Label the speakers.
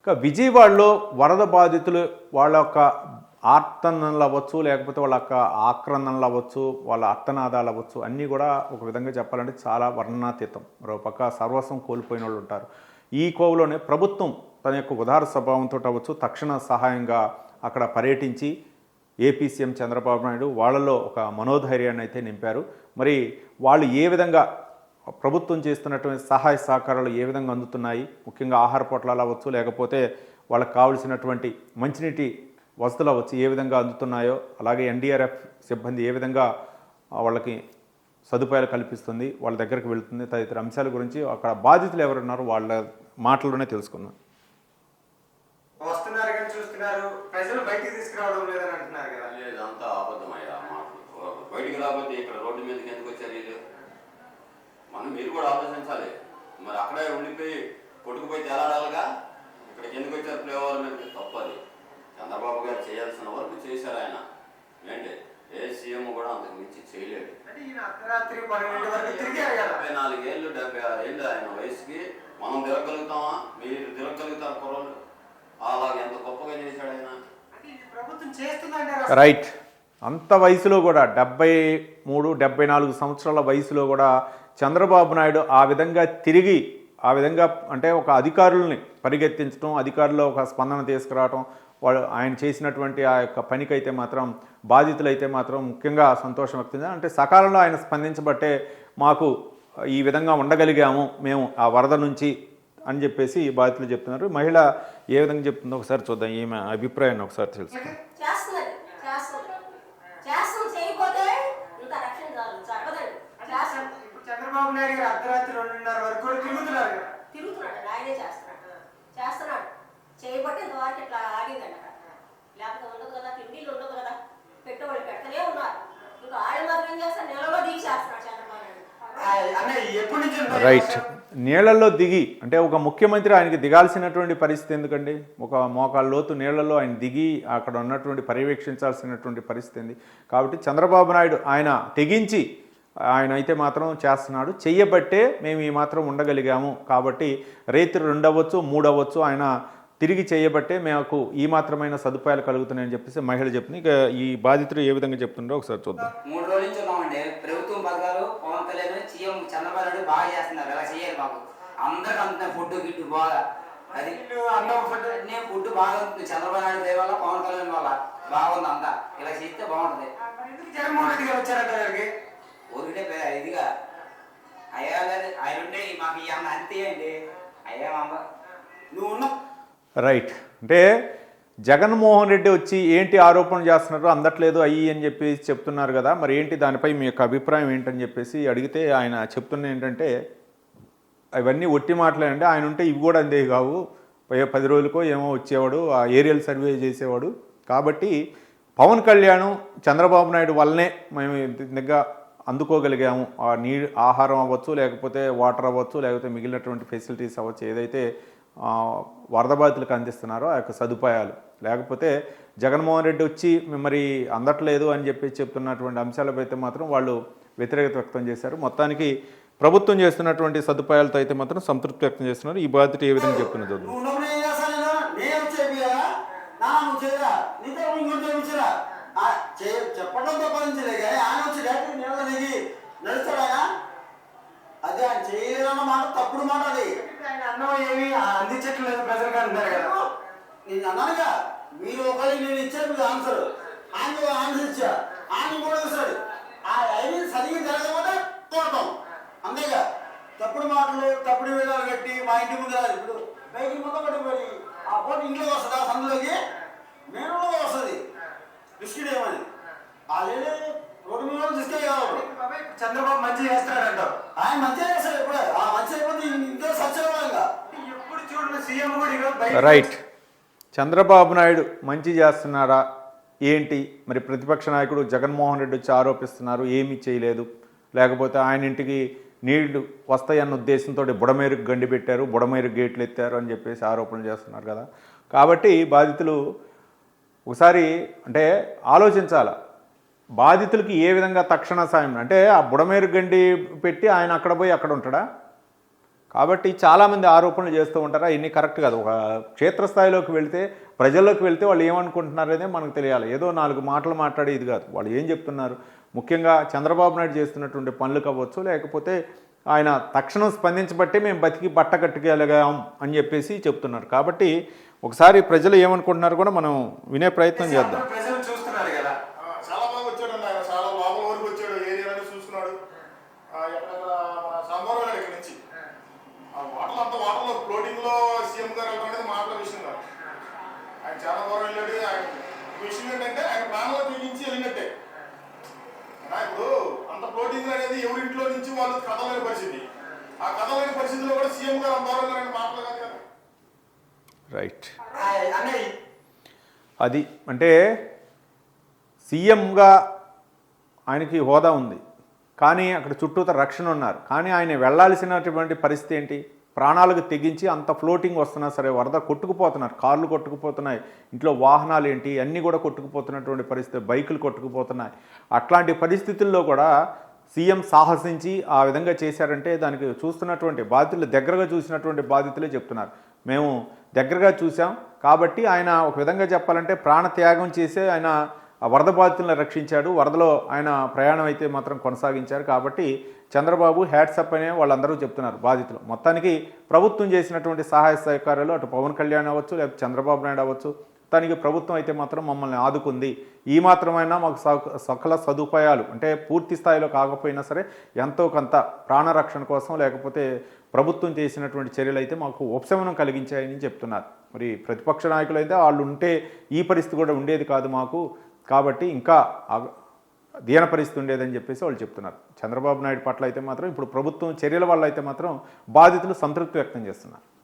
Speaker 1: ఇక విజయవాడలో వరద బాధితులు వాళ్ళ యొక్క ఆర్తనలు అవ్వచ్చు, లేకపోతే వాళ్ళ యొక్క ఆక్రందనలు అవ్వచ్చు, వాళ్ళ అర్తనాదాలు అవ్వచ్చు, అన్నీ కూడా ఒక విధంగా చెప్పాలంటే చాలా వర్ణనాతీతం. మరోపక్క సర్వస్వం కోల్పోయిన వాళ్ళు ఉంటారు. ఈ కోవలోనే ప్రభుత్వం తన యొక్క ఉదార స్వభావంతో అవ్వచ్చు తక్షణ సహాయంగా అక్కడ పర్యటించి ఏపీ సీఎం చంద్రబాబు నాయుడు వాళ్ళలో ఒక మనోధైర్యాన్ని అయితే నింపారు. మరి వాళ్ళు ఏ విధంగా ప్రభుత్వం చేస్తున్నటువంటి సహాయ సహకారాలు ఏ విధంగా అందుతున్నాయి, ముఖ్యంగా ఆహార పొట్లాలు అవ్వచ్చు, లేకపోతే వాళ్ళకి కావలసినటువంటి మంచినీటి వసతులు అవ్వచ్చు ఏ విధంగా అందుతున్నాయో, అలాగే ఎన్డీఆర్ఎఫ్ సిబ్బంది ఏ విధంగా వాళ్ళకి సదుపాయాలు కల్పిస్తుంది, వాళ్ళ దగ్గరికి వెళుతుంది, తదితర అంశాల గురించి అక్కడ బాధితులు ఎవరున్నారో వాళ్ళ మాటల్లోనే తెలుసుకుందాం.
Speaker 2: వస్తున్నారు కానీ చూస్తున్నారు, ప్రజలు బయటికి తీసుకురావడం లేదని అంటున్నారు కదా.
Speaker 3: లేదు, అంతా అబద్ధమయ్యా మాటలు. బయటికి రాకపోతే ఇక్కడ రోడ్డు మీదకి ఎందుకు వచ్చారు వీళ్ళు? మీరు కూడా ఆలోచించాలి. మరి అక్కడే ఉండిపోయి కొట్టుకుపోయి తేలాడాలిగా. ఇక్కడికి ఎందుకు వచ్చారు? ఫ్లేవర్ మీద తప్పది. చంద్రబాబు గారు చేయాల్సిన వరకు చేశారు. ఆయన ఏంటి ఏ సీఎం కూడా అంతకు మించి చేయలేడు. 74 ఏళ్ళు 76 ఏళ్ళు ఆయన వయసుకి మనం తిరగలుగుతామా? మీరు తిరగలుగుతారు కుర్రోళ్ళు? అలాగే ఎంత గొప్పగా చేశాడు ఆయన.
Speaker 1: రైట్. అంత వయసులో కూడా 73, 74 సంవత్సరాల వయసులో కూడా చంద్రబాబు నాయుడు ఆ విధంగా తిరిగి ఆ విధంగా అంటే ఒక అధికారుల్ని పరిగెత్తించడం, అధికారుల్లో ఒక స్పందన తీసుకురావడం, వాళ్ళు ఆయన చేసినటువంటి ఆ యొక్క పనికైతే మాత్రం బాధితులైతే మాత్రం ముఖ్యంగా సంతోషం వ్యక్తం. అంటే సకాలంలో ఆయన స్పందించబట్టే మాకు ఈ విధంగా ఉండగలిగాము మేము ఆ వరద నుంచి అని చెప్పేసి బాధితులు చెప్తున్నారు. మహిళ ఏ విధంగా చెప్తుందో ఒకసారి చూద్దాం, ఈమె అభిప్రాయాన్ని ఒకసారి తెలుసుకుందాం.
Speaker 2: చంద్రబాబు నాయుడు గారు అర్ధరాత్రి 2:30 వరకు కూడా తిరుగుతున్నాడు.
Speaker 4: ఆయనే చేస్తున్నాడు చేయబట్టి ఇంతవరకు ఇట్లా ఆగిందండి. అక్కడ లేకపోతే ఉండదు కదా, పిండిలు ఉండదు కదా, పెట్టుబడి పెడతనే ఉన్నారు. ఇంకా ఆయన మాత్రం ఏం చేస్తారు, నెలలో దిగి చేస్తున్నాడు చంద్రబాబు నాయుడు.
Speaker 1: రైట్. నీళ్లలో దిగి అంటే ఒక ముఖ్యమంత్రి ఆయనకి దిగాల్సినటువంటి పరిస్థితి ఎందుకండి? ఒక మోకాళ్ళ లోతు నీళ్లలో ఆయన దిగి అక్కడ ఉన్నటువంటి పర్యవేక్షించాల్సినటువంటి పరిస్థితి ఉంది. కాబట్టి చంద్రబాబు నాయుడు ఆయన తెగించి ఆయన అయితే మాత్రం చేస్తున్నాడు. చెయ్యబట్టే మేము ఈ మాత్రం ఉండగలిగాము. కాబట్టి రైతు 2 అవ్వచ్చు 3 అవ్వచ్చు ఆయన తిరిగి చేయబట్టే మాకు ఈ మాత్రమైన సదుపాయాలు కలుగుతున్నాయని చెప్పేసి మహిళ చెప్తుంది. ఇక ఈ బాధితులు ఏ విధంగా చెప్తుండో ఒకసారి చూద్దాం.
Speaker 5: 3 రోజుల నుంచి ఉన్నామండి. ప్రభుత్వం పథకాలు పవన్ కళ్యాణ్ సీఎం చంద్రబాబు నాయుడు బాగా చేస్తున్నారు. ఇలా చేయాలి మాకు అందరికి అంత ఫుడ్ గిట్టు బాగా అది ఫుడ్ బాగా చంద్రబాబు నాయుడు దయ వల్ల పవన్ కళ్యాణ్ వల్ల బాగుంది. అంతా ఇలా చేస్తే బాగుంటుంది.
Speaker 2: జగన్మోహన్ రెడ్డి గారు వచ్చారంట గారికి
Speaker 5: ఊరికే ఇదిగా అయ్యా గారు ఆయన ఉంటే మాకు ఈ అమ్మ అంతే అండి. అయ్యా అమ్మ నువ్వు ఉన్నావు.
Speaker 1: రైట్. అంటే జగన్మోహన్ రెడ్డి వచ్చి ఏంటి ఆరోపణలు చేస్తున్నారు, అందట్లేదు అయ్యి అని చెప్పేసి చెప్తున్నారు కదా, మరి ఏంటి దానిపై మీ యొక్క అభిప్రాయం ఏంటని చెప్పేసి అడిగితే ఆయన చెప్తున్న ఏంటంటే అవన్నీ ఒట్టి మాటలేనండి, ఆయన ఉంటే ఇవి కూడా అందే కావు, 10 రోజులకో ఏమో వచ్చేవాడు, ఆ ఏరియల్ సర్వే చేసేవాడు. కాబట్టి పవన్ కళ్యాణ్ చంద్రబాబు నాయుడు వల్లనే మేము దగ్గర అందుకోగలిగాము. ఆ ఆహారం అవ్వచ్చు, లేకపోతే వాటర్ అవ్వచ్చు, లేకపోతే మిగిలినటువంటి ఫెసిలిటీస్ అవ్వచ్చు, ఏదైతే వరద బాధితులకు అందిస్తున్నారో ఆ యొక్క సదుపాయాలు. లేకపోతే జగన్మోహన్ రెడ్డి వచ్చి మరి అందట్లేదు అని చెప్పి చెప్తున్నటువంటి అంశాలపై అయితే మాత్రం వాళ్ళు వ్యతిరేకత వ్యక్తం చేశారు. మొత్తానికి ప్రభుత్వం చేస్తున్నటువంటి సదుపాయాలతో అయితే మాత్రం సంతృప్తి వ్యక్తం చేస్తున్నారు. ఈ బాధ్యత ఏ విధంగా చెప్తున్నది
Speaker 6: చెప్పడం తప్పనించలే కానీ ఆయన వచ్చి డైరెక్ట్ నీళ్ళ దిగి నడుస్తాడు. ఆయన అది ఆయన చేయలేదన్న మాట తప్పుడు మాట. అది
Speaker 2: ఆయన అన్నం ఏమి అందించట్లేదు ప్రజలకు అంటారు కదా.
Speaker 6: నేను అన్నానుగా, మీరు ఒకరికి నేను ఇచ్చాను మీరు ఆన్సర్, ఆయన ఆన్సర్ ఇచ్చా, ఆయన కూడా ఇస్తాడు. ఆయన సరిగ్గా జరగకపోతే కోరతాం అంతేగా. తప్పుడు మాటలు తప్పుడు విధాలు కట్టి మా ఇంటి ముందు రాదు. ఇప్పుడు బైకింగ్ మొత్తం పట్టుకుపోయి ఆ పోటీ ఇంట్లోకి వస్తుంది, ఆ సందులోకి మెయిన్ రోడ్లో వస్తుంది. బిస్కెట్ ఏమని వాళ్ళే రోడ్డు మీద తీసుకెళ్ళి కావాలి.
Speaker 2: చంద్రబాబు మంచి చేస్తాడంట.
Speaker 6: ఆయన మంచిగా చేస్తాడు. ఇప్పుడు ఆ మంచి అయిపోతే ఇంట్లో సత్యవంగా
Speaker 2: ఎప్పుడు చూడండి సీఎం కూడా.
Speaker 1: రైట్. చంద్రబాబు నాయుడు మంచి చేస్తున్నారా ఏంటి? మరి ప్రతిపక్ష నాయకుడు జగన్మోహన్ రెడ్డి వచ్చి ఆరోపిస్తున్నారు ఏమీ చేయలేదు, లేకపోతే ఆయన ఇంటికి నీళ్లు వస్తాయన్న ఉద్దేశంతో బుడమేరుకు గండి పెట్టారు, బుడమేరు గేట్లు ఎత్తారు అని చెప్పేసి ఆరోపణలు చేస్తున్నారు కదా. కాబట్టి బాధితులు ఒకసారి అంటే ఆలోచించాల, బాధితులకి ఏ విధంగా తక్షణ సాయం. అంటే ఆ బుడమేరు గండి పెట్టి ఆయన అక్కడ పోయి అక్కడ ఉంటాడా? కాబట్టి చాలామంది ఆరోపణలు చేస్తూ ఉంటారు, అవన్నీ కరెక్ట్ కాదు. ఒక క్షేత్రస్థాయిలోకి వెళ్తే, ప్రజల్లోకి వెళ్తే వాళ్ళు ఏమనుకుంటున్నారనే మనకు తెలియాలి. ఏదో 4 మాటలు మాట్లాడే ఇది కాదు, వాళ్ళు ఏం చెప్తున్నారు. ముఖ్యంగా చంద్రబాబు నాయుడు చేస్తున్నటువంటి పనులు కావచ్చు, లేకపోతే ఆయన తక్షణం స్పందించబట్టే మేము బతికి బట్ట కట్టుకెళ్ళగాం అని చెప్పేసి చెప్తున్నారు. కాబట్టి ఒకసారి ప్రజలు ఏమనుకుంటున్నారు కూడా మనం వినే ప్రయత్నం చేద్దాం.
Speaker 2: ప్రజలు చూస్తున్నారు కదా.
Speaker 7: చాలా బాగా వచ్చాడు అన్న, ఆయన చాలా లోపల వరకు వచ్చాడు, ఏరియాలో చూసుకున్నాడు. ఎక్కడెక్కడ మన సాంబార్ వెళ్ళాడు ఇక్కడ నుంచి. ఆ వాటర్లో అంత వాటర్లో ఫ్లోటింగ్ లో సీఎం గారు వెళ్ళడం అనేది మాటల విషయం కాదు. ఆయన చాలా దూరం వెళ్ళాడు. ఆయన విషయం ఏంటంటే ఆయన ప్రాణంలో తెగించి వెళ్ళినట్టే. ఇప్పుడు అంత ఫ్లోటింగ్ అనేది ఎవరింట్లో నుంచి వాళ్ళు కదలేని పరిస్థితి. ఆ కదలేని పరిస్థితిలో కూడా సీఎం గారు అంత దూరం వెళ్ళిన మాటలు కాదు కదా.
Speaker 1: రైట్,
Speaker 2: అన్నయ్య
Speaker 1: అది అంటే సీఎంగా ఆయనకి హోదా ఉంది, కానీ అక్కడ చుట్టూత రక్షణ ఉన్నారు. కానీ ఆయన వెళ్ళాల్సినటువంటి పరిస్థితి ఏంటి? ప్రాణాలకు తెగించి అంత ఫ్లోటింగ్ వస్తున్నా సరే వరద కొట్టుకుపోతున్నారు, కార్లు కొట్టుకుపోతున్నాయి, ఇంట్లో వాహనాలు ఏంటి అన్నీ కూడా కొట్టుకుపోతున్నటువంటి పరిస్థితి, బైకులు కొట్టుకుపోతున్నాయి. అట్లాంటి పరిస్థితుల్లో కూడా సీఎం సాహసించి ఆ విధంగా చేశారంటే దానికి చూస్తున్నటువంటి బాధితులు, దగ్గరగా చూసినటువంటి బాధితులే చెప్తున్నారు. మేము దగ్గరగా చూసాం కాబట్టి ఆయన ఒక విధంగా చెప్పాలంటే ప్రాణత్యాగం చేసే ఆయన ఆ వరద బాధితులను రక్షించాడు. వరదలో ఆయన ప్రయాణం అయితే మాత్రం కొనసాగించారు. కాబట్టి చంద్రబాబు హ్యాట్సప్ అనే వాళ్ళందరూ చెప్తున్నారు బాధితులు. మొత్తానికి ప్రభుత్వం చేసినటువంటి సహాయ సహకారాలు అటు పవన్ కళ్యాణ్ అవ్వచ్చు, లేకపోతే చంద్రబాబు నాయుడు అవ్వచ్చు, దానికి ప్రభుత్వం అయితే మాత్రం మమ్మల్ని ఆదుకుంది. ఈ మాత్రమైనా మాకు సకల సదుపాయాలు అంటే పూర్తి స్థాయిలో కాకపోయినా సరే ఎంతో కొంత ప్రాణరక్షణ కోసం లేకపోతే ప్రభుత్వం చేసినటువంటి చర్యలు అయితే మాకు ఉపశమనం కలిగించాయని చెప్తున్నారు. మరి ప్రతిపక్ష నాయకులు అయితే వాళ్ళు ఉంటే ఈ పరిస్థితి కూడా ఉండేది కాదు మాకు, కాబట్టి ఇంకా దీన పరిస్థితి ఉండేదని చెప్పేసి వాళ్ళు చెప్తున్నారు. చంద్రబాబు నాయుడు పట్ల అయితే మాత్రం ఇప్పుడు ప్రభుత్వం చర్యల వల్ల అయితే మాత్రం బాధితులు సంతృప్తి వ్యక్తం చేస్తున్నారు.